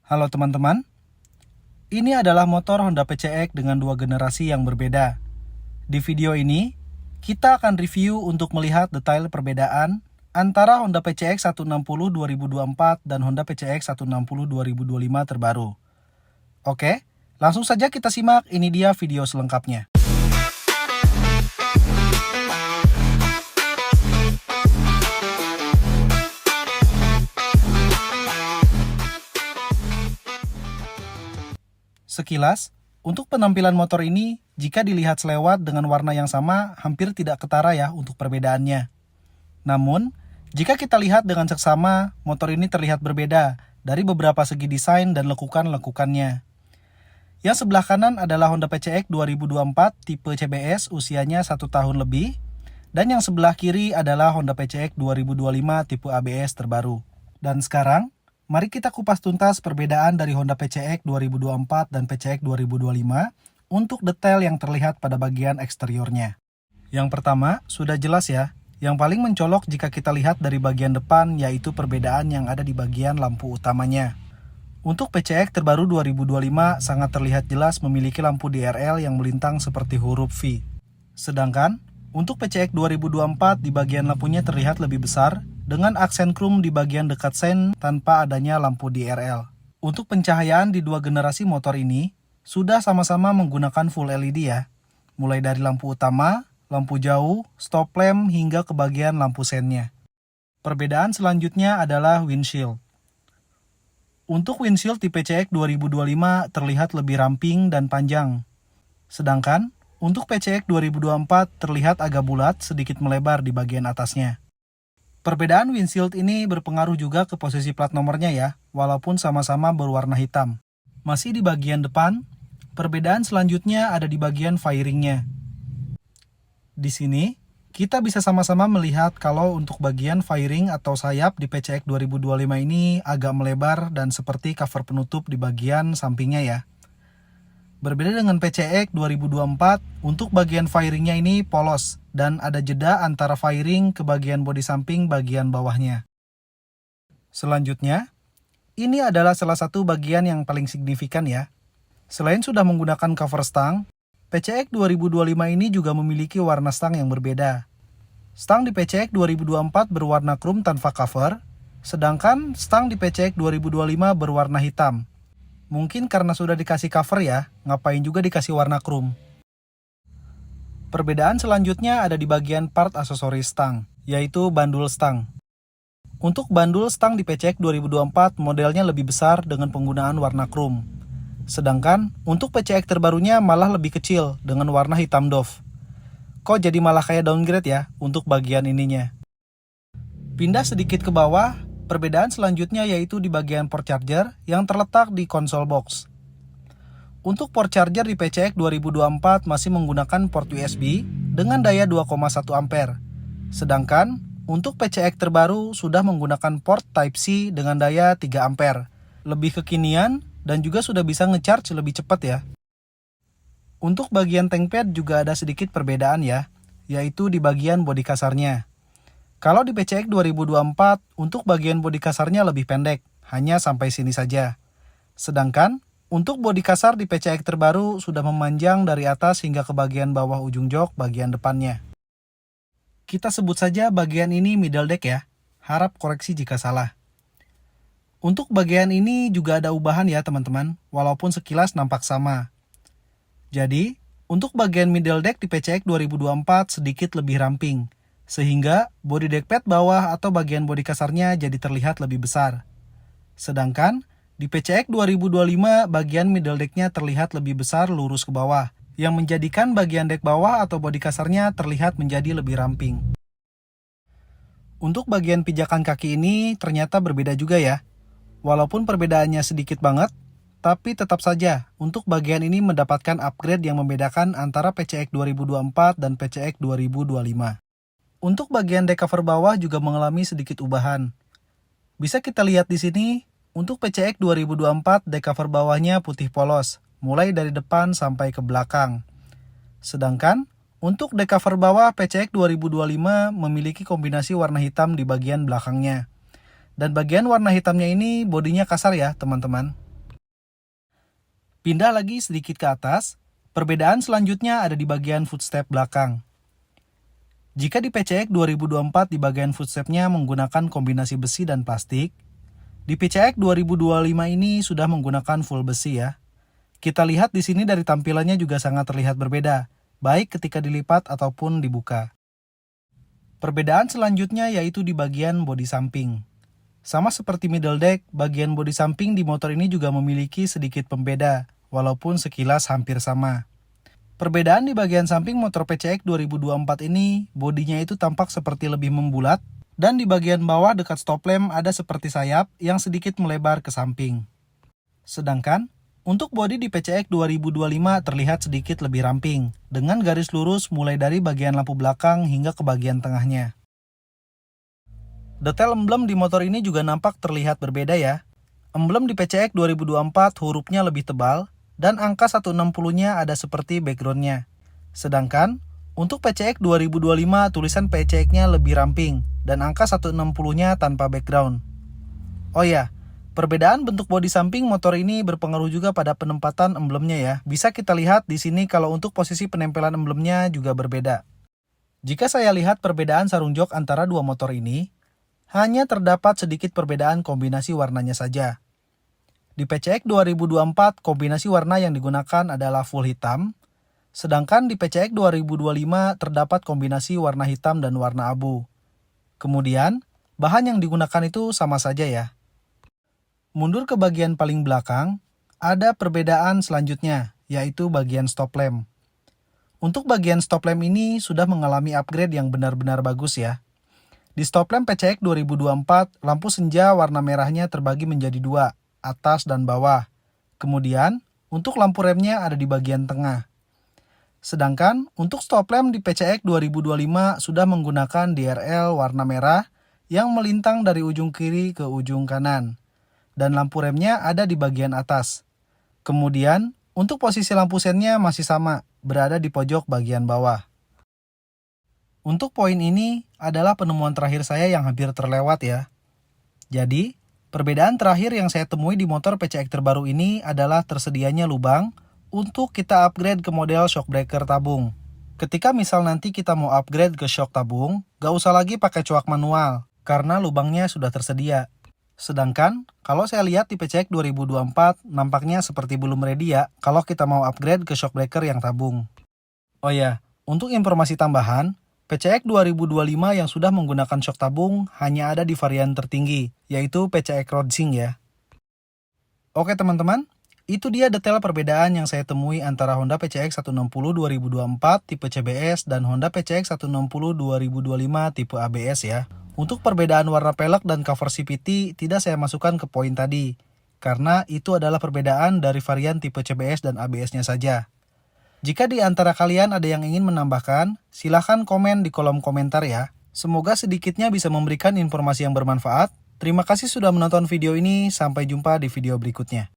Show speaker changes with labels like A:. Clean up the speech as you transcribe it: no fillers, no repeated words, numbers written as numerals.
A: Halo teman-teman, ini adalah motor Honda PCX dengan dua generasi yang berbeda. Di video ini, kita akan review untuk melihat detail perbedaan antara Honda PCX 160 2024 dan Honda PCX 160 2025 terbaru. Oke, langsung saja kita simak, ini dia video selengkapnya. Sekilas, untuk penampilan motor ini, jika dilihat selewat dengan warna yang sama, hampir tidak ketara ya untuk perbedaannya. Namun, jika kita lihat dengan seksama, motor ini terlihat berbeda dari beberapa segi desain dan lekukan-lekukannya. Yang sebelah kanan adalah Honda PCX 2024 tipe CBS usianya 1 tahun lebih, dan yang sebelah kiri adalah Honda PCX 2025 tipe ABS terbaru. Dan sekarang, mari kita kupas tuntas perbedaan dari Honda PCX 2024 dan PCX 2025 untuk detail yang terlihat pada bagian eksteriornya. Yang pertama, sudah jelas ya, yang paling mencolok jika kita lihat dari bagian depan yaitu perbedaan yang ada di bagian lampu utamanya. Untuk PCX terbaru 2025 sangat terlihat jelas memiliki lampu DRL yang melintang seperti huruf V. Sedangkan, untuk PCX 2024 di bagian lampunya terlihat lebih besar, dengan aksen krom di bagian dekat sen tanpa adanya lampu DRL. Untuk pencahayaan di dua generasi motor ini, sudah sama-sama menggunakan full LED ya. Mulai dari lampu utama, lampu jauh, stop lamp, hingga ke bagian lampu sennya. Perbedaan selanjutnya adalah windshield. Untuk windshield di PCX 2025 terlihat lebih ramping dan panjang. Sedangkan, untuk PCX 2024 terlihat agak bulat sedikit melebar di bagian atasnya. Perbedaan windshield ini berpengaruh juga ke posisi plat nomornya ya, walaupun sama-sama berwarna hitam. Masih di bagian depan, perbedaan selanjutnya ada di bagian fairingnya. Di sini, kita bisa sama-sama melihat kalau untuk bagian fairing atau sayap di PCX 2025 ini agak melebar dan seperti cover penutup di bagian sampingnya ya. Berbeda dengan PCX 2024, untuk bagian fairingnya ini polos dan ada jeda antara fairing ke bagian bodi samping bagian bawahnya. Selanjutnya, ini adalah salah satu bagian yang paling signifikan ya. Selain sudah menggunakan cover stang, PCX 2025 ini juga memiliki warna stang yang berbeda. Stang di PCX 2024 berwarna krom tanpa cover, sedangkan stang di PCX 2025 berwarna hitam. Mungkin karena sudah dikasih cover ya, ngapain juga dikasih warna krom. Perbedaan selanjutnya ada di bagian part aksesoris stang, yaitu bandul stang. Untuk bandul stang di PCX 2024 modelnya lebih besar dengan penggunaan warna krom. Sedangkan untuk PCX terbarunya malah lebih kecil dengan warna hitam doff. Kok jadi malah kayak downgrade ya untuk bagian ininya. Pindah sedikit ke bawah, perbedaan selanjutnya yaitu di bagian port charger yang terletak di konsol box. Untuk port charger di PCX 2024 masih menggunakan port USB dengan daya 2,1 ampere. Sedangkan untuk PCX terbaru sudah menggunakan port Type-C dengan daya 3 ampere. Lebih kekinian dan juga sudah bisa ngecharge lebih cepat ya. Untuk bagian tank pad juga ada sedikit perbedaan ya, yaitu di bagian bodi kasarnya. Kalau di PCX 2024, untuk bagian bodi kasarnya lebih pendek, hanya sampai sini saja. Sedangkan, untuk bodi kasar di PCX terbaru sudah memanjang dari atas hingga ke bagian bawah ujung jok bagian depannya. Kita sebut saja bagian ini middle deck ya, harap koreksi jika salah. Untuk bagian ini juga ada ubahan ya teman-teman, walaupun sekilas nampak sama. Jadi, untuk bagian middle deck di PCX 2024 sedikit lebih ramping, sehingga bodi deck pad bawah atau bagian bodi kasarnya jadi terlihat lebih besar. Sedangkan, di PCX 2025 bagian middle decknya terlihat lebih besar lurus ke bawah, yang menjadikan bagian deck bawah atau bodi kasarnya terlihat menjadi lebih ramping. Untuk bagian pijakan kaki ini ternyata berbeda juga ya. Walaupun perbedaannya sedikit banget, tapi tetap saja untuk bagian ini mendapatkan upgrade yang membedakan antara PCX 2024 dan PCX 2025. Untuk bagian deck cover bawah juga mengalami sedikit ubahan. Bisa kita lihat di sini, untuk PCX 2024 deck cover bawahnya putih polos, mulai dari depan sampai ke belakang. Sedangkan, untuk deck cover bawah PCX 2025 memiliki kombinasi warna hitam di bagian belakangnya. Dan bagian warna hitamnya ini bodinya kasar ya teman-teman. Pindah lagi sedikit ke atas, perbedaan selanjutnya ada di bagian footstep belakang. Jika di PCX 2024 di bagian footstepnya menggunakan kombinasi besi dan plastik, di PCX 2025 ini sudah menggunakan full besi ya. Kita lihat di sini dari tampilannya juga sangat terlihat berbeda, baik ketika dilipat ataupun dibuka. Perbedaan selanjutnya yaitu di bagian bodi samping. Sama seperti middle deck, bagian bodi samping di motor ini juga memiliki sedikit pembeda, walaupun sekilas hampir sama. Perbedaan di bagian samping motor PCX 2024 ini, bodinya itu tampak seperti lebih membulat, dan di bagian bawah dekat stop lamp ada seperti sayap yang sedikit melebar ke samping. Sedangkan, untuk bodi di PCX 2025 terlihat sedikit lebih ramping, dengan garis lurus mulai dari bagian lampu belakang hingga ke bagian tengahnya. Detail emblem di motor ini juga nampak terlihat berbeda ya. Emblem di PCX 2024 hurufnya lebih tebal, dan angka 160-nya ada seperti background-nya. Sedangkan, untuk PCX 2025 tulisan PCX-nya lebih ramping, dan angka 160-nya tanpa background. Oh ya, perbedaan bentuk bodi samping motor ini berpengaruh juga pada penempatan emblemnya ya. Bisa kita lihat di sini kalau untuk posisi penempelan emblemnya juga berbeda. Jika saya lihat perbedaan sarung jok antara dua motor ini, hanya terdapat sedikit perbedaan kombinasi warnanya saja. Di PCX 2024, kombinasi warna yang digunakan adalah full hitam, sedangkan di PCX 2025 terdapat kombinasi warna hitam dan warna abu. Kemudian, bahan yang digunakan itu sama saja ya. Mundur ke bagian paling belakang, ada perbedaan selanjutnya, yaitu bagian stop lamp. Untuk bagian stop lamp ini sudah mengalami upgrade yang benar-benar bagus ya. Di stop lamp PCX 2024, lampu senja warna merahnya terbagi menjadi dua, atas dan bawah. Kemudian, untuk lampu remnya ada di bagian tengah. Sedangkan, untuk stop lamp di PCX 2025 sudah menggunakan DRL warna merah yang melintang dari ujung kiri ke ujung kanan. Dan lampu remnya ada di bagian atas. Kemudian, untuk posisi lampu sennya masih sama, berada di pojok bagian bawah. Untuk poin ini adalah penemuan terakhir saya yang hampir terlewat ya. Jadi, perbedaan terakhir yang saya temui di motor PCX terbaru ini adalah tersedianya lubang untuk kita upgrade ke model shock breaker tabung. Ketika misal nanti kita mau upgrade ke shock tabung, gak usah lagi pakai coak manual, karena lubangnya sudah tersedia. Sedangkan, kalau saya lihat di PCX 2024, nampaknya seperti belum ready ya, kalau kita mau upgrade ke shock breaker yang tabung. Oh ya, untuk informasi tambahan, PCX 2025 yang sudah menggunakan shock tabung hanya ada di varian tertinggi, yaitu PCX Racing ya. Oke teman-teman, itu dia detail perbedaan yang saya temui antara Honda PCX 160 2024 tipe CBS dan Honda PCX 160 2025 tipe ABS ya. Untuk perbedaan warna pelek dan cover CVT tidak saya masukkan ke poin tadi, karena itu adalah perbedaan dari varian tipe CBS dan ABS-nya saja. Jika di antara kalian ada yang ingin menambahkan, silahkan komen di kolom komentar ya. Semoga sedikitnya bisa memberikan informasi yang bermanfaat. Terima kasih sudah menonton video ini, sampai jumpa di video berikutnya.